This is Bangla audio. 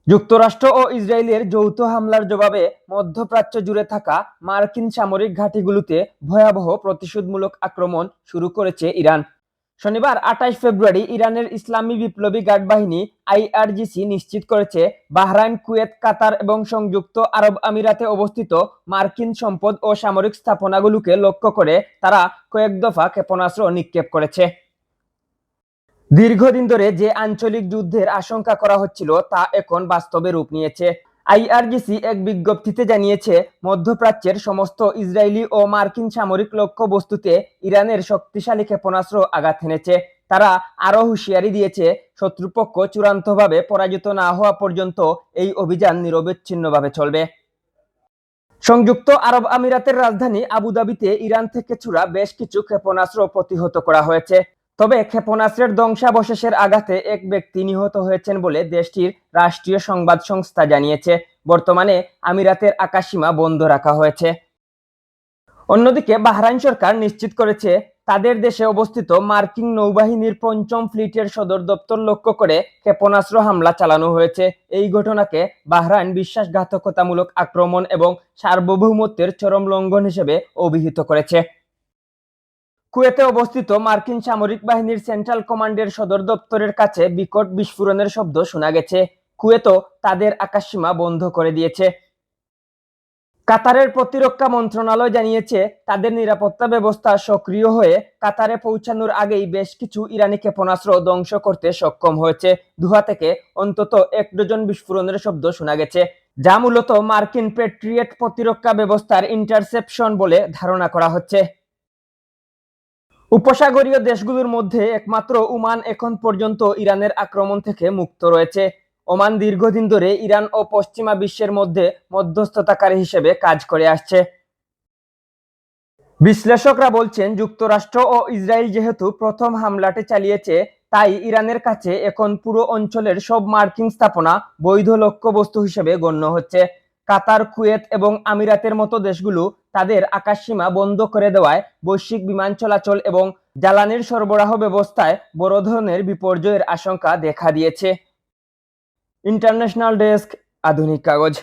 যুক্তরাষ্ট্র ও ইসরায়েলের যৌথ হামলার জবাবে মধ্যপ্রাচ্য জুড়ে থাকা মার্কিন সামরিক ঘাঁটিগুলোতে ভয়াবহ প্রতিশোধমূলক আক্রমণ শুরু করেছে ইরান। শনিবার ২৮ ফেব্রুয়ারি ইরানের ইসলামী বিপ্লবী গার্ড বাহিনী আইআরজিসি নিশ্চিত করেছে বাহরাইন, কুয়েত, কাতার এবং সংযুক্ত আরব আমিরাতে অবস্থিত মার্কিন সম্পদ ও সামরিক স্থাপনাগুলোকে লক্ষ্য করে তারা কয়েক দফা ক্ষেপণাস্ত্র নিক্ষেপ করেছে। দীর্ঘদিন ধরে যে আঞ্চলিক যুদ্ধের আশঙ্কা করা হচ্ছিল তা এখন বাস্তবে রূপ নিয়েছে। আইআরজিসি এক বিজ্ঞপ্তিতে জানিয়েছে, মধ্যপ্রাচ্যের সমস্ত ইসরায়েলি ও মার্কিন সামরিক লক্ষ্যবস্তুতে ইরানের শক্তিশালী ক্ষেপণাস্ত্র আঘাত হেনেছে। তারা আরও হুঁশিয়ারি দিয়েছে, শত্রুপক্ষ চূড়ান্তভাবে পরাজিত না হওয়া পর্যন্ত এই অভিযান নিরবচ্ছিন্নভাবে চলবে। সংযুক্ত আরব আমিরাতের রাজধানী আবুধাবিতে ইরান থেকে ছোড়া বেশ কিছু ক্ষেপণাস্ত্র প্রতিহত করা হয়েছে। তবে ক্ষেপণাস্ত্রের ধ্বংসাবশেষের আঘাতে এক ব্যক্তি নিহত হয়েছেন বলে দেশটির রাষ্ট্রীয় সংবাদ সংস্থা জানিয়েছে। বর্তমানে আমিরাতের আকাশসীমা বন্ধ রাখা হয়েছে। অন্যদিকে বাহরাইন সরকার নিশ্চিত করেছে, তাদের দেশে অবস্থিত মার্কিন নৌবাহিনীর পঞ্চম ফ্লিটের সদর দপ্তর লক্ষ্য করে ক্ষেপণাস্ত্র হামলা চালানো হয়েছে। এই ঘটনাকে বাহরাইন বিশ্বাসঘাতকতামূলক আক্রমণ এবং সার্বভৌমত্বের চরম লঙ্ঘন হিসেবে অভিহিত করেছে। কুয়েতে অবস্থিত মার্কিন সামরিক বাহিনীর সেন্ট্রাল কমান্ডের সদর দপ্তরের কাছে বিকট বিস্ফোরণের শব্দ শোনা গেছে। কুয়েতও তাদের আকাশসীমা বন্ধ করে দিয়েছে। কাতারের প্রতিরক্ষা মন্ত্রণালয় জানিয়েছে, তাদের নিরাপত্তা ব্যবস্থা সক্রিয় হয়ে কাতারে পৌঁছানোর আগেই বেশ কিছু ইরানি ক্ষেপণাস্ত্র ধ্বংস করতে সক্ষম হয়েছে। দোহা থেকে অন্তত ১ ডজন বিস্ফোরণের শব্দ শোনা গেছে, যা মূলত মার্কিন প্যাট্রিয়ট প্রতিরক্ষা ব্যবস্থার ইন্টারসেপশন বলে ধারণা করা হচ্ছে। উপসাগরীয় দেশগুলোর মধ্যে একমাত্র ওমান এখন পর্যন্ত ইরানের আক্রমণ থেকে মুক্ত রয়েছে। ওমান দীর্ঘদিন ধরে ইরান ও পশ্চিমা বিশ্বের মধ্যে মধ্যস্থতাকারী হিসেবে কাজ করে আসছে। বিশ্লেষকরা বলছেন, যুক্তরাষ্ট্র ও ইসরায়েল যেহেতু প্রথম হামলাটি চালিয়েছে, তাই ইরানের কাছে এখন পুরো অঞ্চলের সব মার্কিন স্থাপনা বৈধ লক্ষ্যবস্তু হিসেবে গণ্য হচ্ছে। কাতার, কুয়েত এবং আমিরাতের মতো দেশগুলো তাদের আকাশসীমা বন্ধ করে দেওয়ায় বৈশ্বিক বিমান চলাচল এবং জ্বালানির সরবরাহ ব্যবস্থায় বড় ধরনের বিপর্যয়ের আশঙ্কা দেখা দিয়েছে। ইন্টারন্যাশনাল ডেস্ক, আধুনিক কাগজ।